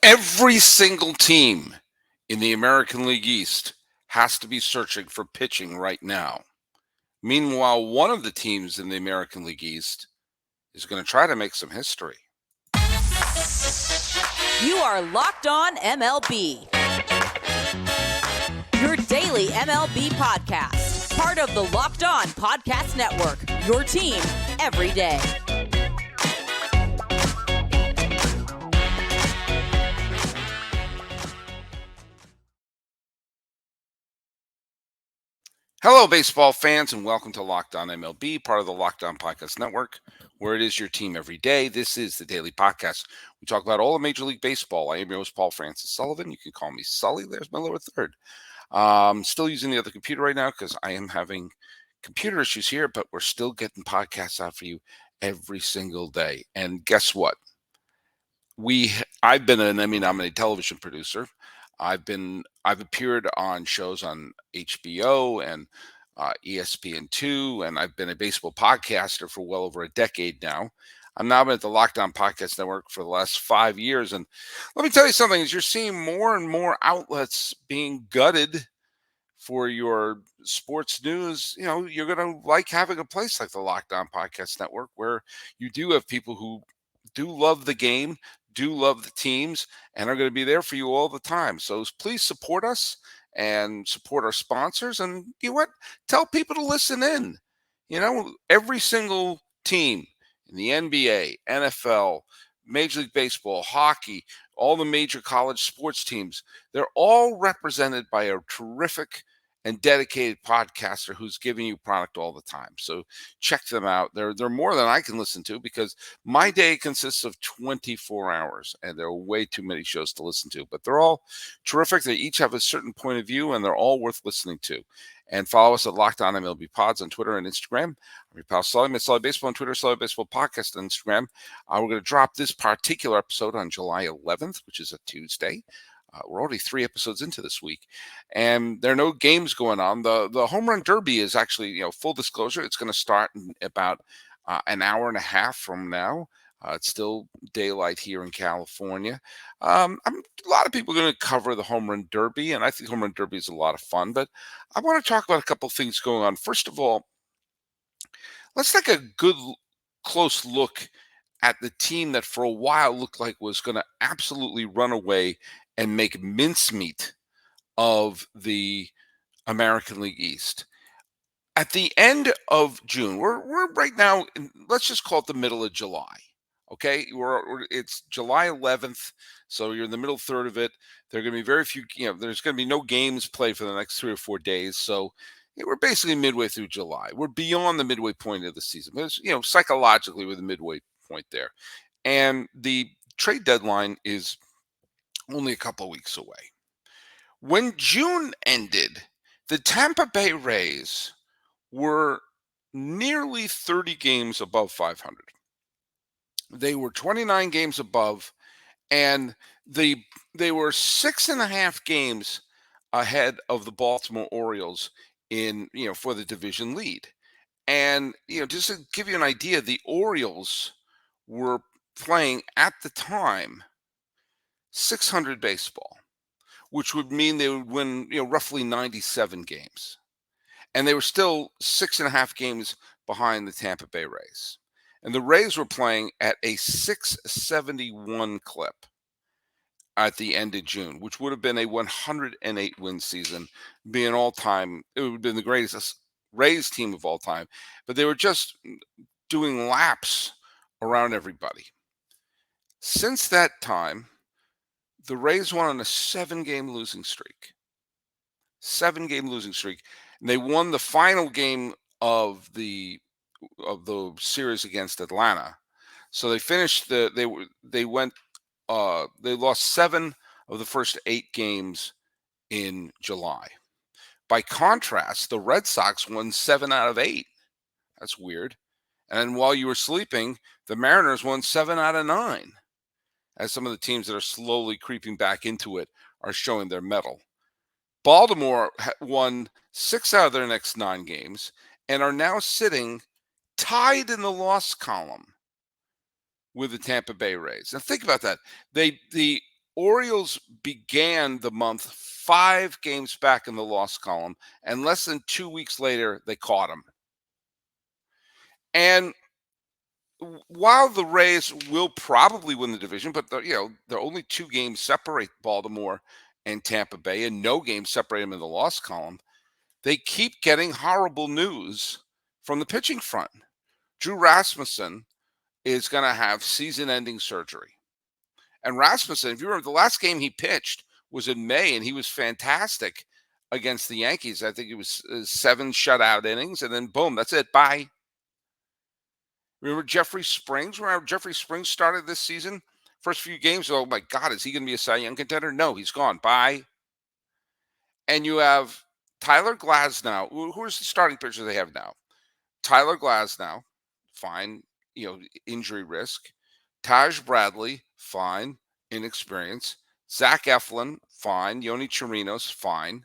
Every single team in the American League East has to be searching for pitching right now. Meanwhile, one of the teams in the American League East is going to try to make some history. You are Locked On MLB, your daily MLB podcast. Part of the Locked On Podcast Network, your team every day. Hello, baseball fans, and welcome to Locked On MLB, part of the Locked On Podcast Network, where it is your team every day. This is the daily podcast. We talk about all of Major League Baseball. I am your host, Paul Francis Sullivan. You can call me Sully. There's my lower third. Still using the other computer right now because I am having computer issues here, but we're still getting podcasts out for you every single day. And guess what? I've been an Emmy-nominated television producer. I've appeared on shows on HBO and ESPN2, and I've been a baseball podcaster for well over a decade now. I'm now been at the Locked On Podcast Network for the last 5 years, and let me tell you something: as you're seeing more and more outlets being gutted for your sports news, you're going to like having a place like the Locked On Podcast Network, where you do have people who do love the game, do love the teams, and are going to be there for you all the time. So please support us and support our sponsors. And you know what? Tell people to listen in. Every single team in the NBA, NFL, Major League Baseball, hockey, all the major college sports teams, they're all represented by a terrific and dedicated podcaster who's giving you product all the time. So check them out. They're more than I can listen to because my day consists of 24 hours and there are way too many shows to listen to, but they're all terrific. They each have a certain point of view and they're all worth listening to. And follow us at Locked On MLB Pods on Twitter and Instagram. I'm your pal Sully, Sully Baseball on Twitter, Sully Baseball Podcast on Instagram. We're going to drop this particular episode on July 11th, which is a Tuesday. We're already 3 episodes into this week, and there are no games going on. The Home Run Derby is actually, full disclosure, it's going to start in about an hour and a half from now. It's still daylight here in California. A lot of people are going to cover the Home Run Derby, and I think Home Run Derby is a lot of fun, but I want to talk about a couple things going on. First of all, let's take a good, close look at the team that for a while looked like was going to absolutely run away and make mincemeat of the American League East. At the end of June, we're right now, let's just call it the middle of July. Okay, it's July 11th, so you're in the middle third of it. There are going to be very few, there's going to be no games played for the next 3 or 4 days. So we're basically midway through July. We're beyond the midway point of the season. But psychologically, we're the midway point there. And the trade deadline is only a couple of weeks away. When June ended, the Tampa Bay Rays were nearly 30 games above 500. They were 29 games above, and they were 6.5 games ahead of the Baltimore Orioles for the division lead. And just to give you an idea, the Orioles were playing at the time 600 baseball, which would mean they would win, roughly 97 games. And they were still 6.5 games behind the Tampa Bay Rays. And the Rays were playing at a 671 clip at the end of June, which would have been a 108 win season, it would have been the greatest Rays team of all time. But they were just doing laps around everybody. Since that time, the Rays went on a 7-game losing streak. 7-game losing streak. And they won the final game of the series against Atlanta. So they finished they lost 7 of the first 8 games in July. By contrast, the Red Sox won 7 out of 8. That's weird. And then while you were sleeping, the Mariners won 7 out of 9. As some of the teams that are slowly creeping back into it are showing their mettle. Baltimore won 6 out of their next 9 games and are now sitting tied in the loss column with the Tampa Bay Rays. Now think about that. The Orioles began the month 5 games back in the loss column, and less than 2 weeks later, they caught them. And while the Rays will probably win the division, but they're only 2 games separate Baltimore and Tampa Bay, and no games separate them in the loss column. They keep getting horrible news from the pitching front. Drew Rasmussen is going to have season-ending surgery. And Rasmussen, if you remember, the last game he pitched was in May, and he was fantastic against the Yankees. I think it was 7 shutout innings, and then boom, that's it. Bye. Remember Jeffrey Springs? Remember Jeffrey Springs started this season? First few games, oh my God, is he going to be a Cy Young contender? No, he's gone. Bye. And you have Tyler Glasnow. Who's the starting pitcher they have now? Tyler Glasnow, fine, injury risk. Taj Bradley, fine, inexperience. Zach Eflin, fine. Yoni Chirinos, fine.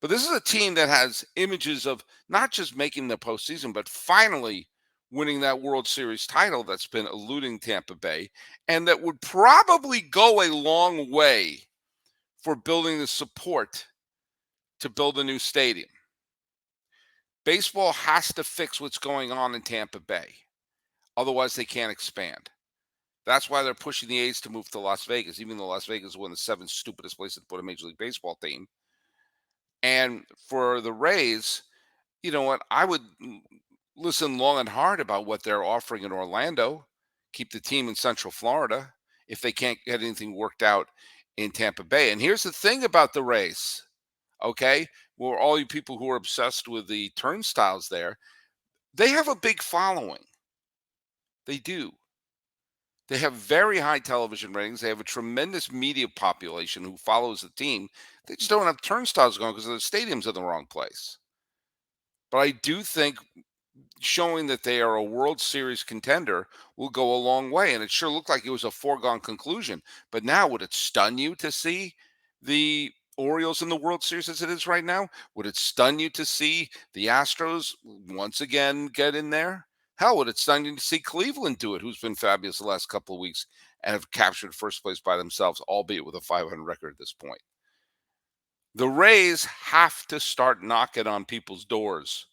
But this is a team that has images of not just making the postseason, but finally winning that World Series title that's been eluding Tampa Bay, and that would probably go a long way for building the support to build a new stadium. Baseball has to fix what's going on in Tampa Bay. Otherwise, they can't expand. That's why they're pushing the A's to move to Las Vegas, even though Las Vegas is one of the 7 stupidest places to put a Major League Baseball team. And for the Rays, you know what? I would listen long and hard about what they're offering in Orlando. Keep the team in Central Florida if they can't get anything worked out in Tampa Bay. And here's the thing about the Rays, okay? Well, all you people who are obsessed with the turnstiles there, they have a big following. They do. They have very high television ratings. They have a tremendous media population who follows the team. They just don't have turnstiles going because the stadium's in the wrong place. But I do think showing that they are a World Series contender will go a long way. And it sure looked like it was a foregone conclusion. But now, would it stun you to see the Orioles in the World Series as it is right now? Would it stun you to see the Astros once again get in there? Hell, would it stun you to see Cleveland do it, who's been fabulous the last couple of weeks and have captured first place by themselves, albeit with a 500 record at this point? The Rays have to start knocking on people's doors.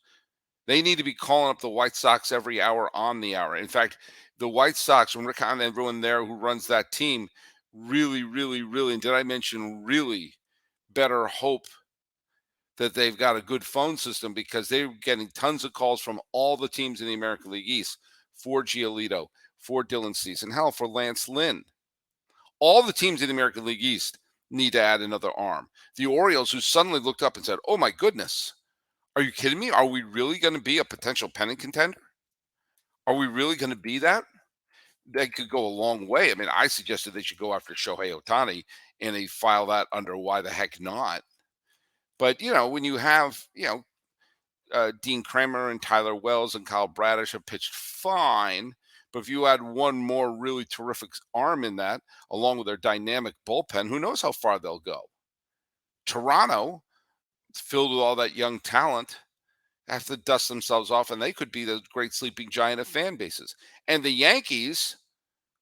They need to be calling up the White Sox every hour on the hour. In fact, the White Sox, when Rick and everyone there who runs that team, really, really, really, and did I mention really, better hope that they've got a good phone system, because they're getting tons of calls from all the teams in the American League East for Giolito, for Dylan Cease, and hell, for Lance Lynn. All the teams in the American League East need to add another arm. The Orioles, who suddenly looked up and said, oh my goodness, are you kidding me? Are we really going to be a potential pennant contender? Are we really going to be that? That could go a long way. I mean, I suggested they should go after Shohei Ohtani, and they file that under why the heck not. But, when you have, Dean Kramer and Tyler Wells and Kyle Bradish have pitched fine. But if you add one more really terrific arm in that, along with their dynamic bullpen, who knows how far they'll go? Toronto, filled with all that young talent, have to dust themselves off, and they could be the great sleeping giant of fan bases. And the Yankees,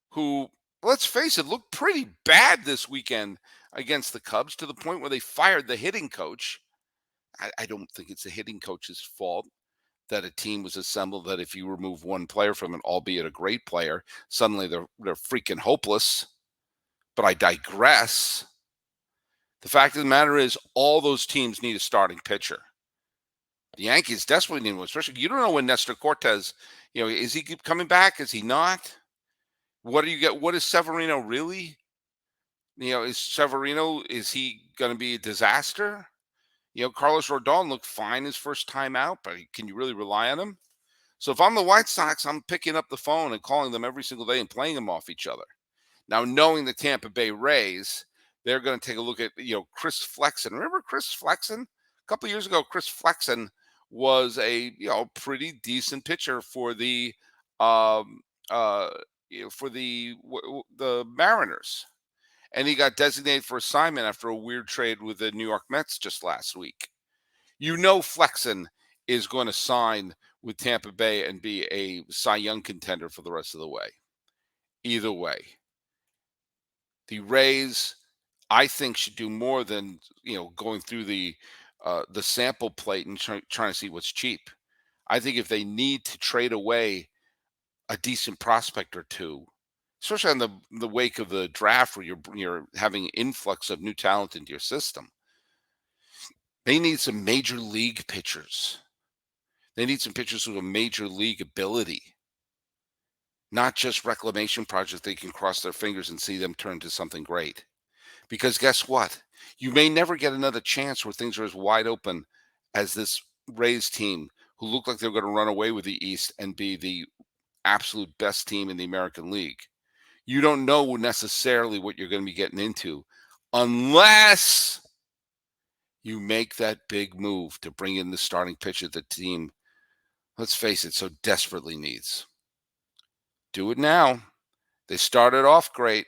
who, let's face it, looked pretty bad this weekend against the Cubs, to the point where they fired the hitting coach. I don't think it's the hitting coach's fault that a team was assembled that if you remove one player from it, albeit a great player, suddenly they're freaking hopeless. But I digress. The fact of the matter is, all those teams need a starting pitcher. The Yankees desperately need one, especially, you don't know when Nestor Cortez, is he coming back? Is he not? What do you get? What is Severino really? Is Severino, is he going to be a disaster? Carlos Rodon looked fine his first time out, but can you really rely on him? So if I'm the White Sox, I'm picking up the phone and calling them every single day and playing them off each other. Now, knowing the Tampa Bay Rays, they're going to take a look at, Chris Flexen. Remember Chris Flexen? A couple of years ago, Chris Flexen was a, pretty decent pitcher for the the Mariners. And he got designated for assignment after a weird trade with the New York Mets just last week. Flexen is going to sign with Tampa Bay and be a Cy Young contender for the rest of the way. Either way. The Rays, I think, should do more than going through the sample plate and trying to see what's cheap. I think if they need to trade away a decent prospect or two, especially on the wake of the draft where you're having influx of new talent into your system, they need some major league pitchers. They need some pitchers with a major league ability, not just reclamation projects they can cross their fingers and see them turn to something great. Because guess what? You may never get another chance where things are as wide open as this Rays team, who look like they're going to run away with the East and be the absolute best team in the American League. You don't know necessarily what you're going to be getting into unless you make that big move to bring in the starting pitcher the team, let's face it, so desperately needs. Do it now. They started off great,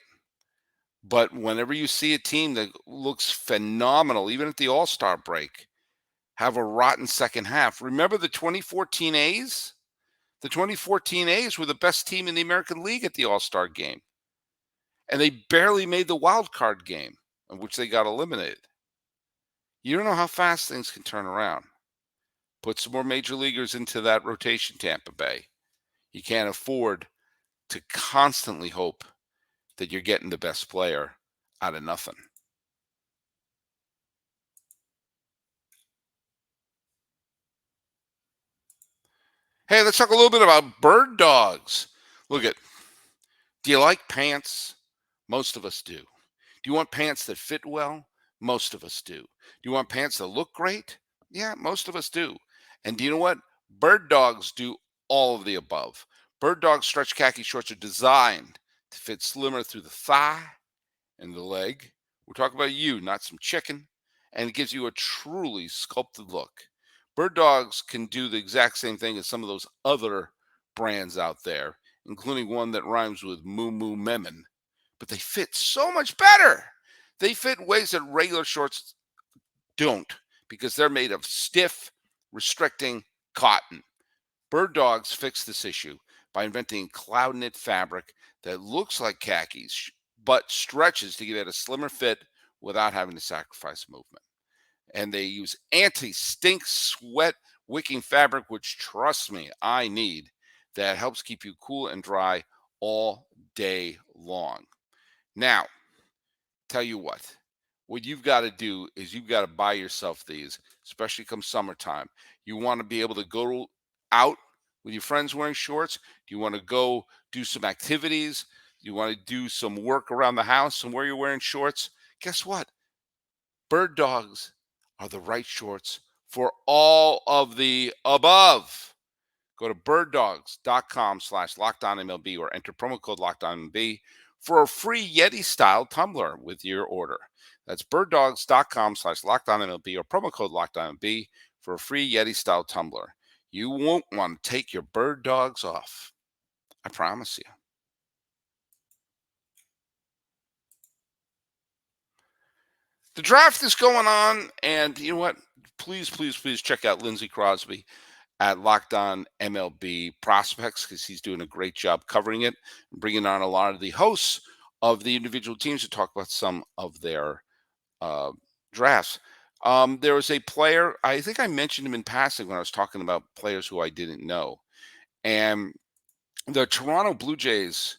but whenever you see a team that looks phenomenal, even at the All-Star break, have a rotten second half. Remember the 2014 A's? The 2014 A's were the best team in the American League at the All-Star game, and they barely made the wild card game, in which they got eliminated. You don't know how fast things can turn around. Put some more major leaguers into that rotation, Tampa Bay. You can't afford to constantly hope that you're getting the best player out of nothing. Hey, let's talk a little bit about bird dogs. Look at, do you like pants? Most of us do. Do you want pants that fit well? Most of us do. Do you want pants that look great? Yeah, most of us do. And do you know what? Bird dogs do all of the above. Bird dog stretch khaki shorts are designed to fit slimmer through the thigh and the leg. We're talking about you, not some chicken. And it gives you a truly sculpted look. Bird dogs can do the exact same thing as some of those other brands out there, including one that rhymes with moo moo memon, but they fit so much better. They fit ways that regular shorts don't because they're made of stiff, restricting cotton. Bird dogs fix this issue by inventing cloud knit fabric that looks like khakis but stretches to give it a slimmer fit without having to sacrifice movement. And they use anti-stink sweat wicking fabric, which, trust me, I need, that helps keep you cool and dry all day long. Now, tell you what you've got to do is you've got to buy yourself these, especially come summertime. You want to be able to go out with your friends wearing shorts. Do you want to go do some activities? Do you want to do some work around the house and where you're wearing shorts? Guess what? Bird dogs are the right shorts for all of the above. Go to birddogs.com/LockedOnMLB or enter promo code LockedOnMLB for a free Yeti style tumbler with your order. That's birddogs.com/LockedOnMLB or promo code LockedOnMLB for a free Yeti style tumbler. You won't want to take your bird dogs off. I promise you. The draft is going on, and you know what? Please, please, please check out Lindsey Crosby at Locked On MLB Prospects because he's doing a great job covering it and bringing on a lot of the hosts of the individual teams to talk about some of their drafts. There was a player, I think I mentioned him in passing when I was talking about players who I didn't know. And the Toronto Blue Jays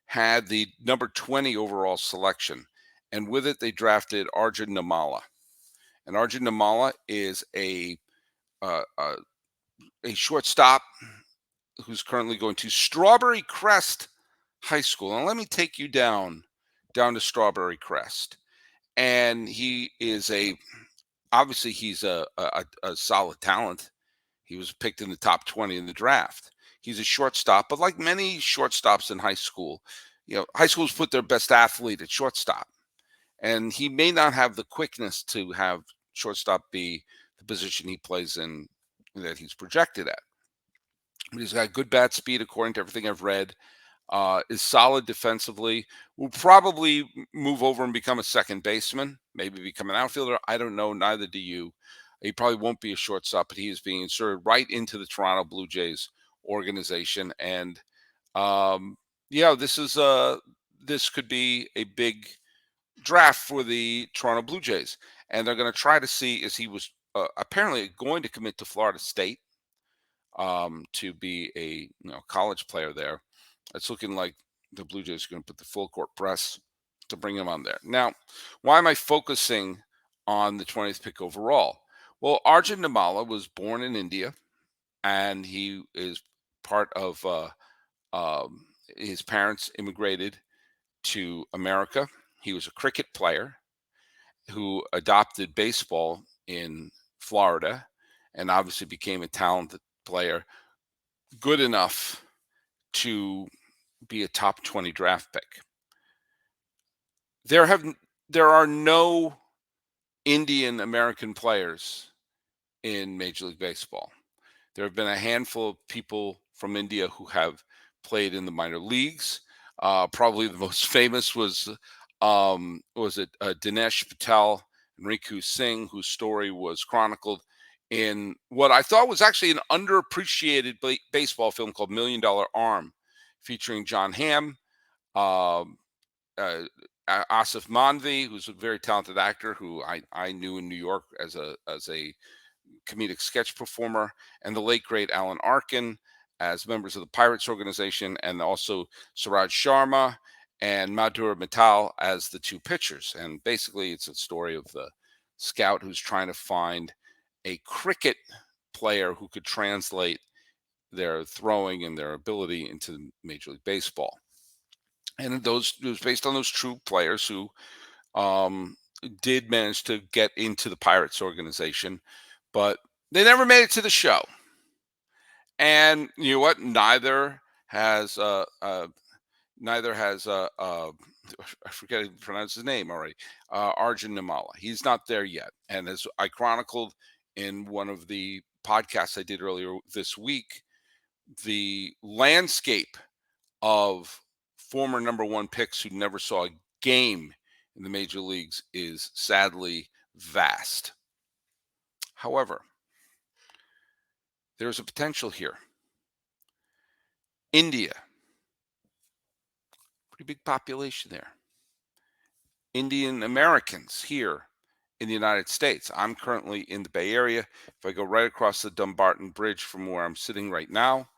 had the number 20 overall selection. And with it, they drafted Arjun Nimmala. And Arjun Nimmala is uh, uh, a shortstop who's currently going to Strawberry Crest High School. And let me take you down to Strawberry Crest. And he is obviously he's a solid talent. He was picked in the top 20 in the draft. He's a shortstop, but like many shortstops in high school, high schools put their best athlete at shortstop. And he may not have the quickness to have shortstop be the position he plays in that he's projected at. But he's got good bat speed, according to everything I've read. Is solid defensively. Will probably move over and become a second baseman, maybe become an outfielder. I don't know. Neither do you. He probably won't be a shortstop, but he is being inserted right into the Toronto Blue Jays organization. And this could be a big draft for the Toronto Blue Jays, and they're going to try to see as he was apparently going to commit to Florida State to be a college player there. It's looking like the Blue Jays are going to put the full court press to bring him on there. Now, why am I focusing on the 20th pick overall? Well, Arjun Nimmala was born in India, and he is part of his parents immigrated to America. He was a cricket player who adopted baseball in Florida and obviously became a talented player, good enough to be a top 20 draft pick. There have there are no Indian American players in Major League Baseball. There have been a handful of people from India who have played in the minor leagues. Probably the most famous was it Dinesh Patel and Rinku Singh, whose story was chronicled in what I thought was actually an underappreciated baseball film called Million Dollar Arm, featuring John Hamm, um, uh, Asif Manvi, who's a very talented actor who I knew in New York as a comedic sketch performer, and the late great Alan Arkin as members of the Pirates organization, and also Suraj Sharma and Madhur Mittal as the two pitchers. And basically, it's a story of the scout who's trying to find a cricket player who could translate their throwing and their ability into Major League Baseball. And it was based on those true players who um, did manage to get into the Pirates organization, but they never made it to the show. And you know what? Neither has I forget to pronounce his name already. Arjun Nimmala. He's not there yet. And as I chronicled in one of the podcasts I did earlier this week, the landscape of former number one picks who never saw a game in the major leagues is sadly vast. However, there's a potential here. India, pretty big population there. Indian Americans here in the United States. I'm currently in the Bay Area. If I go right across the Dumbarton Bridge from where I'm sitting right now,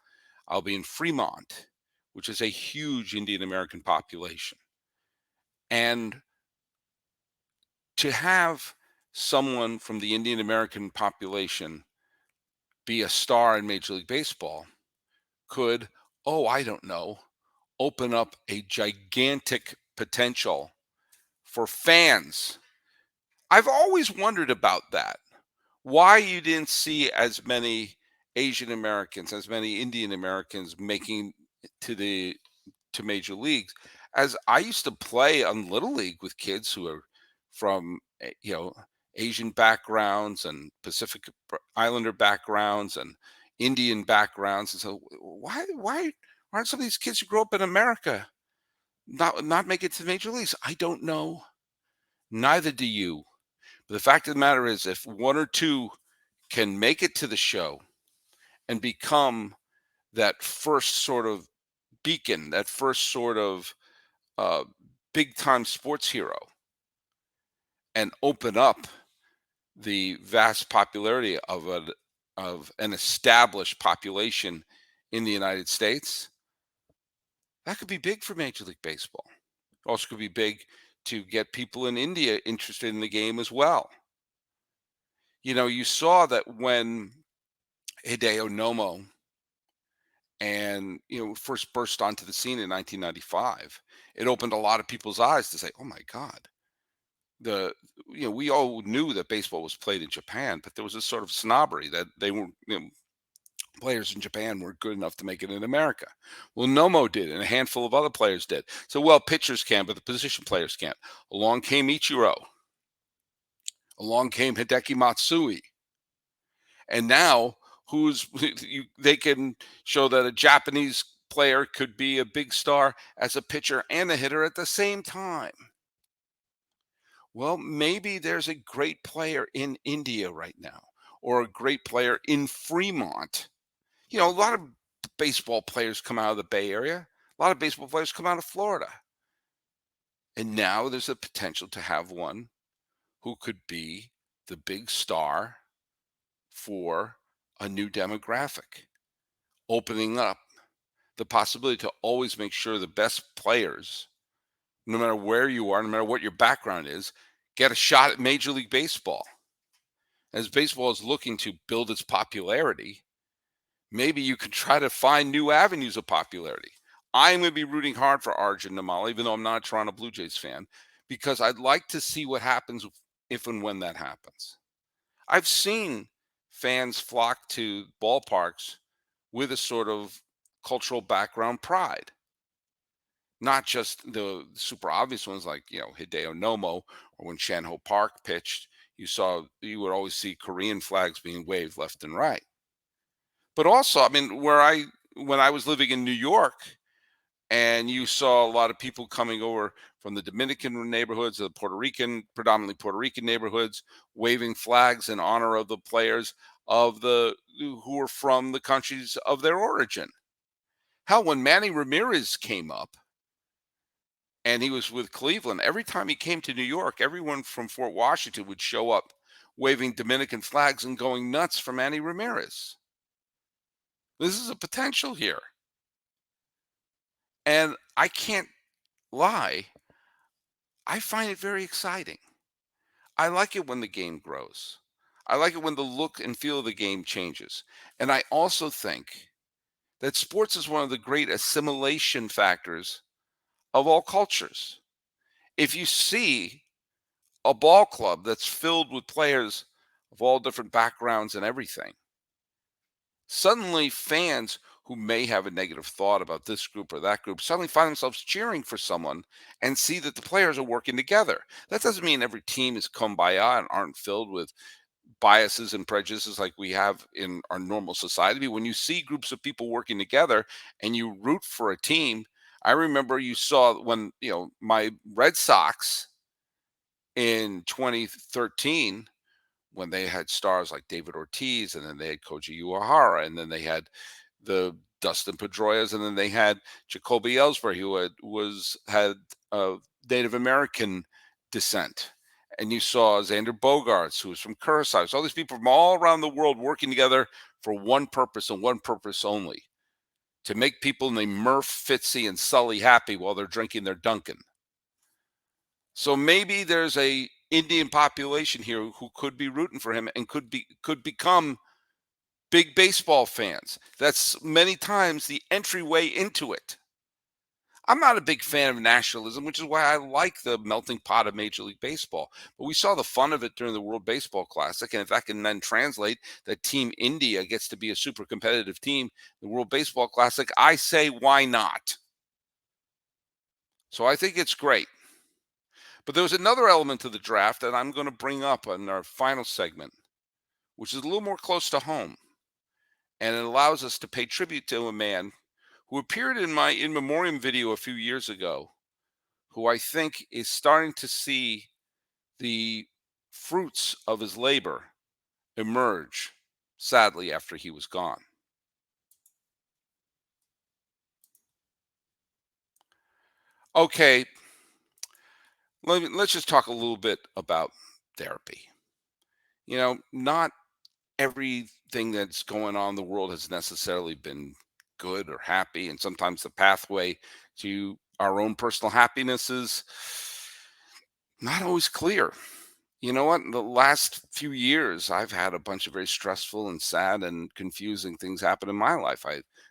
I'll be in Fremont, which is a huge Indian American population. And to have someone from the Indian American population be a star in Major League Baseball could, I don't know, open up a gigantic potential for fans. I've always wondered about that. Why you didn't see as many Asian Americans, as many Indian Americans making to major leagues. As I used to play on Little League with kids who are from Asian backgrounds and Pacific Islander backgrounds and Indian backgrounds, and so why aren't some of these kids who grow up in America not make it to the major leagues? I don't know. Neither do you. But the fact of the matter is, if one or two can make it to the show and become that first sort of beacon, that first sort of uh, big time sports hero, and open up the vast popularity of an established population in the United States, that could be big for Major League Baseball. Also could be big to get people in India interested in the game as well. You saw that when Hideo Nomo and first burst onto the scene in 1995, it opened a lot of people's eyes to say, "Oh my God." We all knew that baseball was played in Japan, but there was a sort of snobbery that they were players in Japan weren't good enough to make it in America. Well, Nomo did, and a handful of other players did. So, pitchers can, but the position players can't. Along came Ichiro. Along came Hideki Matsui. And now, they can show that a Japanese player could be a big star as a pitcher and a hitter at the same time. Well, maybe there's a great player in India right now, or a great player in Fremont. A lot of baseball players come out of the Bay Area. A lot of baseball players come out of Florida. And now there's a potential to have one who could be the big star for a new demographic, opening up the possibility to always make sure the best players, no matter where you are, no matter what your background is, get a shot at Major League Baseball. As baseball is looking to build its popularity, maybe you can try to find new avenues of popularity. I'm going to be rooting hard for Arjun Nimmala, even though I'm not a Toronto Blue Jays fan, because I'd like to see what happens if and when that happens. I've seen fans flock to ballparks with a sort of cultural background pride, not just the super obvious ones like, Hideo Nomo, or when Shanho Park pitched, you would always see Korean flags being waved left and right. But also, I mean, when I was living in New York, and you saw a lot of people coming over from the Dominican neighborhoods, the predominantly Puerto Rican neighborhoods, waving flags in honor of the players who were from the countries of their origin. Hell, when Manny Ramirez came up and he was with Cleveland, every time he came to New York, everyone from Fort Washington would show up waving Dominican flags and going nuts for Manny Ramirez. This is a potential here. And I can't lie, I find it very exciting. I like it when the game grows. I like it when the look and feel of the game changes. And I also think that sports is one of the great assimilation factors of all cultures. If you see a ball club that's filled with players of all different backgrounds and everything, suddenly fans who may have a negative thought about this group or that group suddenly find themselves cheering for someone and see that the players are working together. That doesn't mean every team is kumbaya and aren't filled with biases and prejudices like we have in our normal society. But when you see groups of people working together and you root for a team, I remember you saw when, my Red Sox in 2013, when they had stars like David Ortiz, and then they had Koji Uehara, and then they had the Dustin Pedroias, and then they had Jacoby Ellsbury, who had Native American descent. And you saw Xander Bogaerts, who was from Curacao. So all these people from all around the world working together for one purpose and one purpose only: to make people named Murph, Fitzy, and Sully happy while they're drinking their Dunkin'. So maybe there's a Indian population here who could be rooting for him and could become big baseball fans. That's many times the entryway into it. I'm not a big fan of nationalism, which is why I like the melting pot of Major League Baseball. But we saw the fun of it during the World Baseball Classic. And if that can then translate that Team India gets to be a super competitive team, the World Baseball Classic, I say, why not? So I think it's great. But there was another element to the draft that I'm going to bring up in our final segment, which is a little more close to home. And it allows us to pay tribute to a man who appeared in my in memoriam video a few years ago, who I think is starting to see the fruits of his labor emerge, sadly, after he was gone. Okay, let's just talk a little bit about therapy. Not everything that's going on in the world has necessarily been good or happy. And sometimes the pathway to our own personal happiness is not always clear. You know what? In the last few years, I've had a bunch of very stressful and sad and confusing things happen in my life.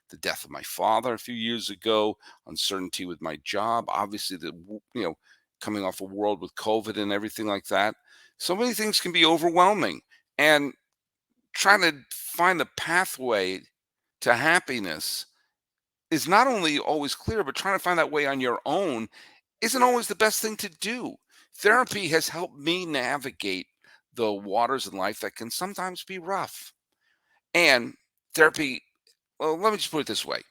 The death of my father a few years ago, uncertainty with my job, obviously coming off a world with COVID and everything like that. So many things can be overwhelming. And trying to find a pathway to happiness is not only always clear, but trying to find that way on your own isn't always the best thing to do. Therapy has helped me navigate the waters in life that can sometimes be rough. And therapy, well, let me just put it this way.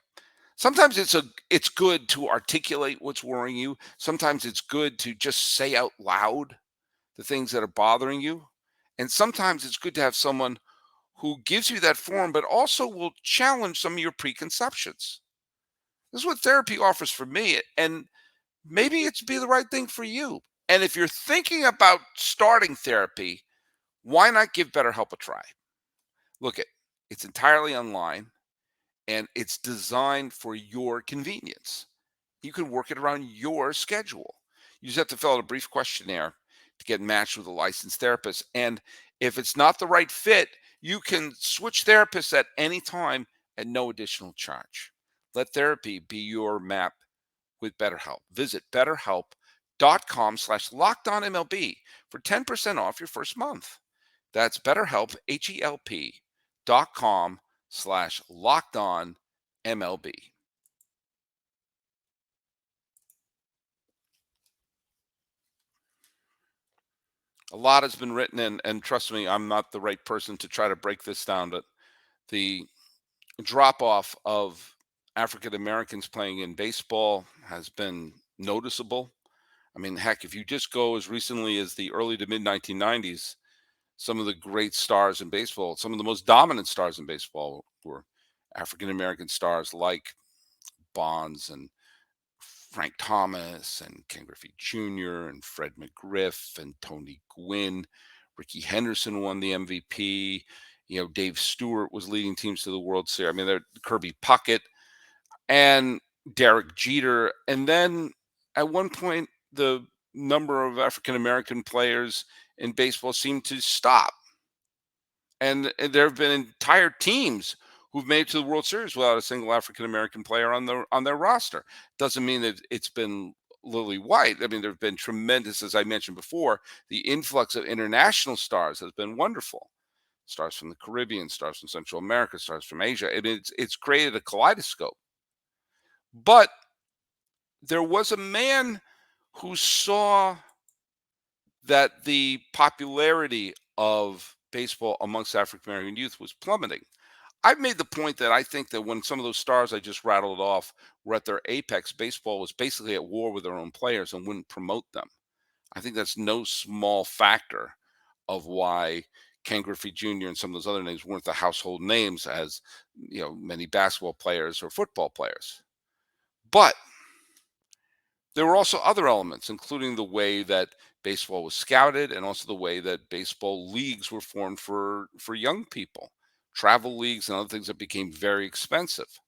Sometimes it's good to articulate what's worrying you. Sometimes it's good to just say out loud the things that are bothering you. And sometimes it's good to have someone who gives you that form, but also will challenge some of your preconceptions. This is what therapy offers for me. And maybe it's be the right thing for you. And if you're thinking about starting therapy, why not give BetterHelp a try? Look, it's entirely online and it's designed for your convenience. You can work it around your schedule. You just have to fill out a brief questionnaire to get matched with a licensed therapist. And if it's not the right fit, you can switch therapists at any time at no additional charge. Let therapy be your map with BetterHelp. Visit betterhelp.com/lockedonmlb for 10% off your first month. That's BetterHelp, HELP.com/lockedonmlb. A lot has been written, and trust me, I'm not the right person to try to break this down, but the drop off of African Americans playing in baseball has been noticeable. I mean, heck, if you just go as recently as the early to mid 1990s, some of the great stars in baseball, some of the most dominant stars in baseball were African American stars like Bonds and Frank Thomas and Ken Griffey Jr. and Fred McGriff and Tony Gwynn. Ricky Henderson won the MVP. Dave Stewart was leading teams to the World Series. I mean, Kirby Puckett and Derek Jeter. And then at one point, the number of African American players in baseball seemed to stop. And there have been entire teams who've made it to the World Series without a single African American player on their roster. Doesn't mean that it's been lily white. I mean, there have been tremendous, as I mentioned before, the influx of international stars has been wonderful. Stars from the Caribbean, stars from Central America, stars from Asia. And it's created a kaleidoscope. But there was a man who saw that the popularity of baseball amongst African American youth was plummeting. I've made the point that I think that when some of those stars I just rattled off were at their apex, baseball was basically at war with their own players and wouldn't promote them. I think that's no small factor of why Ken Griffey Jr. and some of those other names weren't the household names as many basketball players or football players. But there were also other elements, including the way that baseball was scouted and also the way that baseball leagues were formed for young people, travel leagues and other things that became very expensive.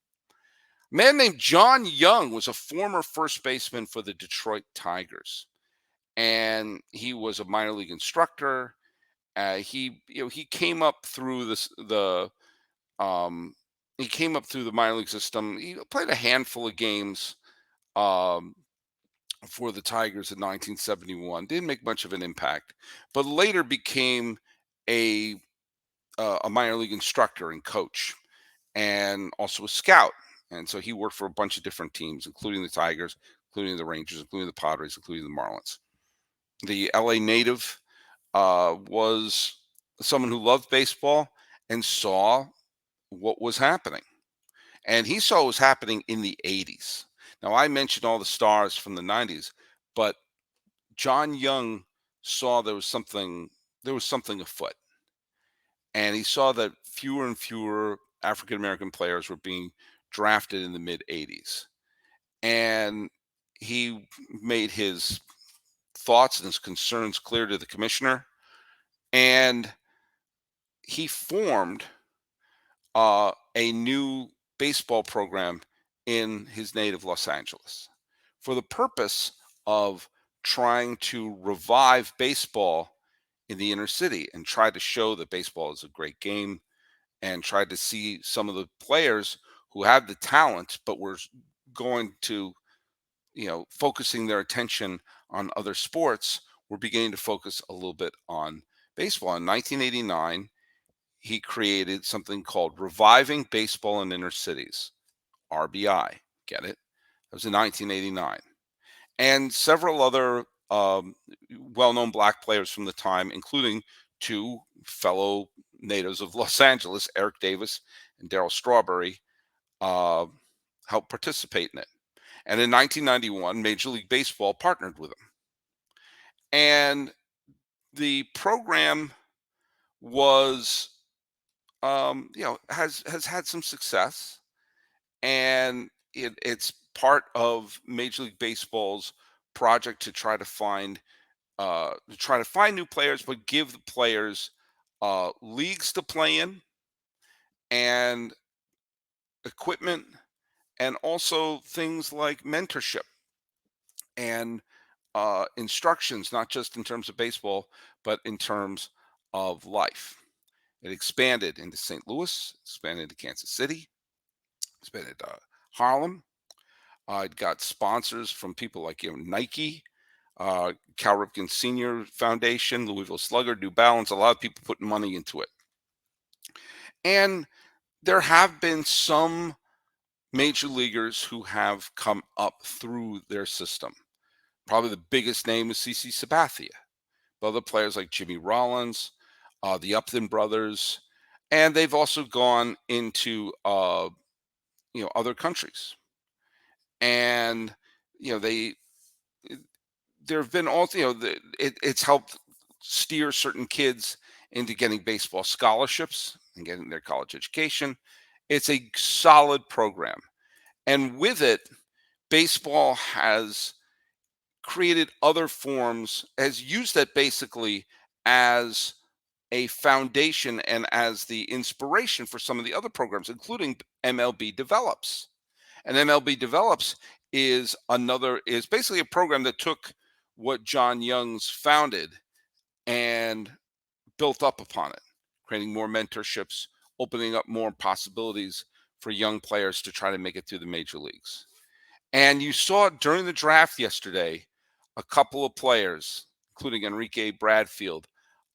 A man named John Young was a former first baseman for the Detroit Tigers, and he was a minor league instructor. He came up through um, he came up through the minor league system. He played a handful of games um, for the Tigers in 1971. Didn't make much of an impact, but later became a a minor league instructor and coach, and also a scout. And so he worked for a bunch of different teams, including the Tigers, including the Rangers, including the Padres, including the Marlins. The LA native was someone who loved baseball and saw what was happening. And he saw what was happening in the 80s. Now, I mentioned all the stars from the 90s, but John Young saw there was something afoot, and he saw that fewer and fewer African American players were being drafted in the mid 80s, and he made his thoughts and his concerns clear to the commissioner, and he formed a new baseball program in his native Los Angeles for the purpose of trying to revive baseball in the inner city and try to show that baseball is a great game and try to see some of the players who had the talent but were going to focusing their attention on other sports were beginning to focus a little bit on baseball. In 1989 he created something called Reviving Baseball in Inner Cities, RBI. Get it? That was in 1989. And several other well known black players from the time, including two fellow natives of Los Angeles, Eric Davis and Darryl Strawberry, uh, helped participate in it. And in 1991, Major League Baseball partnered with him. And the program was, has had some success, and it's part of Major League Baseball's project to try to find new players, but give the players leagues to play in and equipment, and also things like mentorship and instructions, not just in terms of baseball, but in terms of life. It expanded into St. Louis, expanded to Kansas City, expanded to Harlem. It got sponsors from people like Nike, Cal Ripken Senior Foundation, Louisville Slugger, New Balance. A lot of people putting money into it, and there have been some major leaguers who have come up through their system. Probably the biggest name is CC Sabathia. But other players like Jimmy Rollins, the Upton brothers, and they've also gone into other countries. And you know they there have been also it's helped steer certain kids into getting baseball scholarships and getting their college education. It's a solid program, and with it, baseball has created other forms, has used that basically as a foundation and as the inspiration for some of the other programs, including MLB Develops. And MLB Develops is basically a program that took what John Young's founded and built up upon it, creating more mentorships, opening up more possibilities for young players to try to make it through the major leagues. And you saw during the draft yesterday a couple of players, including Enrique Bradfield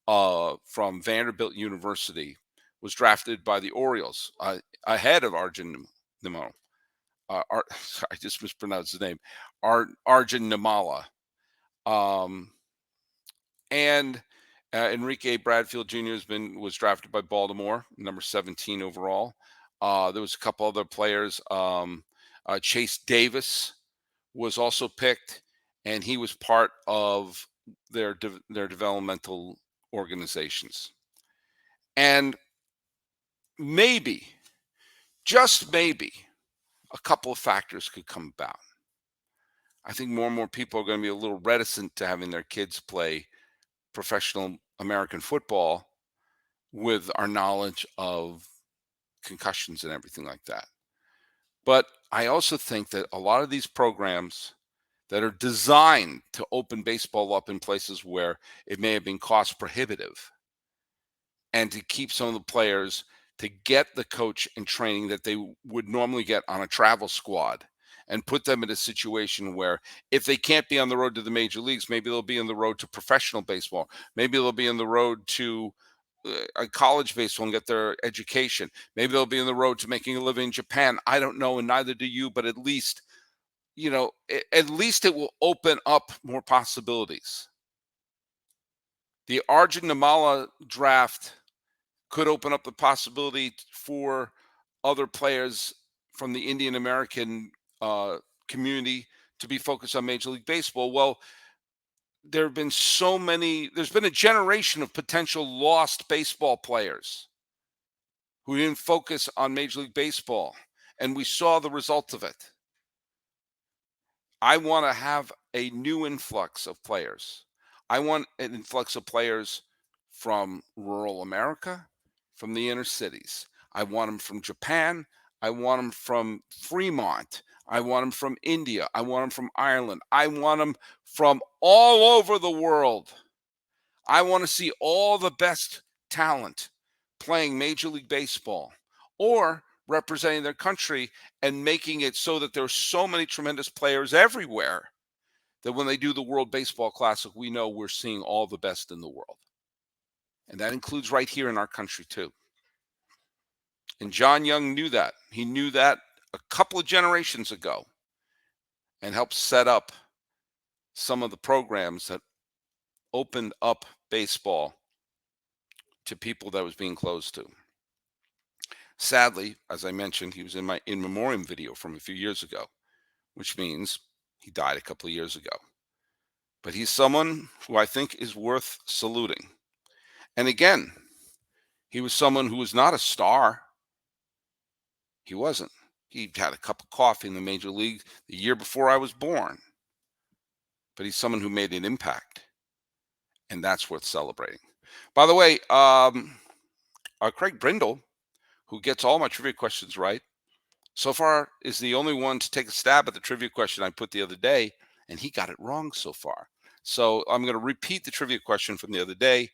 from Vanderbilt University, was drafted by the Orioles ahead of Arjun Nimmala. I just mispronounced his name, Arjun Nimmala. Um, and Enrique Bradfield Jr. was drafted by Baltimore, number 17 overall. There was a couple other players. Chase Davis was also picked, and he was part of their developmental organizations. And maybe, just maybe, a couple of factors could come about. I think more and more people are going to be a little reticent to having their kids play professional American football with our knowledge of concussions and everything like that. But I also think that a lot of these programs that are designed to open baseball up in places where it may have been cost prohibitive, and to keep some of the players to get the coach and training that they would normally get on a travel squad, and put them in a situation where if they can't be on the road to the major leagues, maybe they'll be on the road to professional baseball. Maybe they'll be on the road to a college baseball and get their education. Maybe they'll be on the road to making a living in Japan. I don't know, and neither do you, but at least it will open up more possibilities. The Arjun Nimmala draft could open up the possibility for other players from the Indian American community to be focused on Major League Baseball. Well, there's been a generation of potential lost baseball players who didn't focus on Major League Baseball, and we saw the result of it. I want to have a new influx of players. I want an influx of players from rural America, from the inner cities. I want them from Japan. I want them from Fremont. I want them from India. I want them from Ireland. I want them from all over the world. I want to see all the best talent playing Major League Baseball or representing their country, and making it so that there's so many tremendous players everywhere that when they do the World Baseball Classic, we know we're seeing all the best in the world. And that includes right here in our country too. And John Young knew that. He knew that a couple of generations ago, and helped set up some of the programs that opened up baseball to people that was being closed to. Sadly, as I mentioned, he was in my in memoriam video from a few years ago, which means he died a couple of years ago. But he's someone who I think is worth saluting. And again, he was someone who was not a star. He wasn't. he had a cup of coffee in the major league the year before I was born, but he's someone who made an impact, and that's worth celebrating. By the way, Craig Brindle, who gets all my trivia questions right, so far is the only one to take a stab at the trivia question I put the other day, and he got it wrong so far. So I'm going to repeat the trivia question from the other day.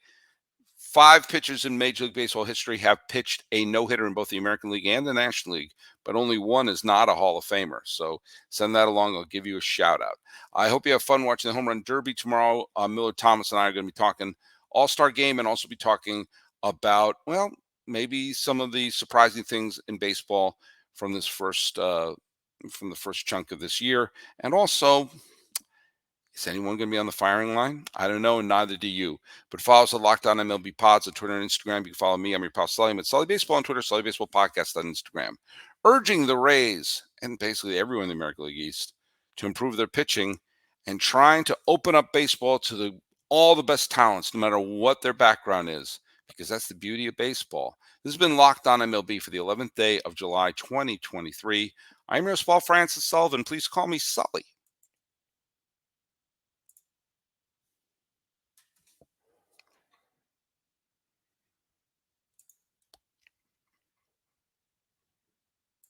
5 pitchers in Major League Baseball history have pitched a no-hitter in both the American League and the National League, but only one is not a Hall of Famer. So send that along. I'll give you a shout out. I hope you have fun watching the Home Run Derby tomorrow. Miller Thomas and I are going to be talking All-Star Game and also be talking about, well, maybe some of the surprising things in baseball from this from the first chunk of this year, and also, is anyone going to be on the firing line? I don't know, and neither do you. But follow us at Locked On MLB Pods on Twitter and Instagram. You can follow me. I'm your pal Sully. I'm at Sully Baseball on Twitter, Sully Baseball Podcast on Instagram. Urging the Rays and basically everyone in the American League East to improve their pitching and trying to open up baseball to all the best talents, no matter what their background is, because that's the beauty of baseball. This has been Locked On MLB for the 11th day of July, 2023. I'm your host, Paul Francis Sullivan. Please call me Sully.